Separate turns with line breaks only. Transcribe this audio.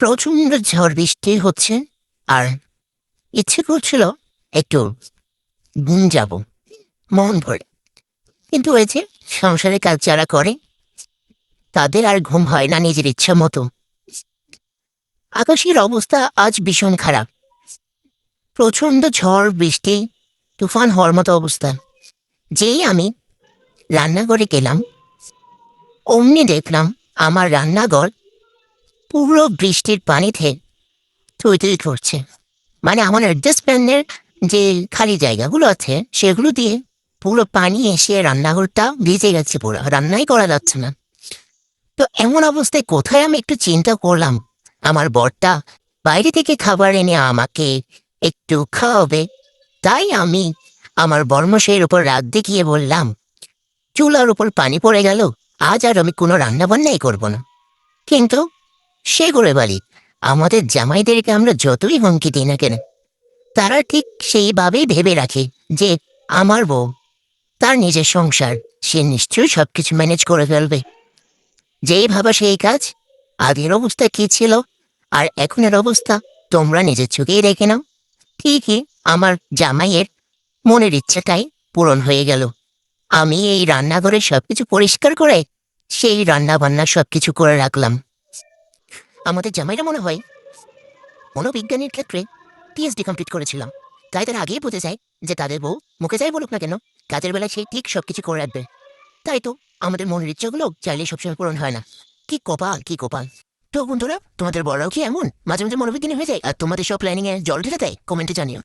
প্রচন্ড ঝড় বৃষ্টি হচ্ছে, আর ইচ্ছে করছিল একটু ঘুম যাব মন ভরে। কিন্তু ওই যে সংসারে কাজ যারা করে তাদের আর ঘুম হয় না নিজের ইচ্ছা মতো। আকাশের অবস্থা আজ ভীষণ খারাপ, প্রচন্ড ঝড় বৃষ্টি তুফান হওয়ার মতো অবস্থা। যেই আমি রান্নাঘরে গেলাম, অমনি দেখলাম আমার রান্নাঘর পুরো বৃষ্টির পানিতে থই থই করছে। মানে আমার অ্যাডজাস্টমেন্টের যে খালি জায়গাগুলো আছে সেগুলো দিয়ে পুরো পানি এসে রান্নাঘরটা ভিজে গেছে, পুরো রান্নাই করা যাচ্ছে না। তো এমন অবস্থায় কোথায় আমি একটু চিন্তা করলাম আমার বরটা বাইরে থেকে খাবার এনে আমাকে একটু খাওয়াবে। তাই আমি আমার বর্মশের উপর রাগ দেখিয়ে বললাম, চুলার উপর পানি পড়ে গেল, আজ আর আমি কোনো রান্না বান্নাই করব না। কিন্তু সে করে বলি, আমাদের জামাইদেরকে আমরা যতই হুমকি দিই না কেন, তারা ঠিক সেইভাবেই ভেবে রাখে যে আমার বউ, তার নিজের সংসার, সে নিশ্চয়ই সবকিছু ম্যানেজ করে ফেলবে। যেই ভাবা সেই কাজ। আগের অবস্থা কি ছিল আর এখনের অবস্থা তোমরা নিজের চোখেই রেখে নাও। ঠিকই আমার জামাইয়ের মনের ইচ্ছাটাই পূরণ হয়ে গেল। আমি এই রান্নাঘরে সবকিছু পরিষ্কার করে সেই রান্না বান্না সবকিছু করে রাখলাম। আমাদের জামাইরা মনে হয় মনোবিজ্ঞানের ক্ষেত্রে পিএইচডি কমপ্লিট করেছিলাম, তাই তারা আগেই বুঝে যায় যে তাদের বউ মুখে যাই বলুক না কেন, কাজের বেলায় সেই ঠিক সবকিছু করে রাখবে। তাই তো আমাদের মনের ইচ্ছাগুলো চাইলে সবসময় পূরণ হয় না। কি কপাল, কি কপাল। তো বন্ধুরা, তোমাদের বড়রাও কি এমন মাঝে মাঝে মনোবিজ্ঞানী হয়ে যায় আর তোমাদের সব প্ল্যানিং এ জল ঢেলে দেয়? কমেন্টে জানিও।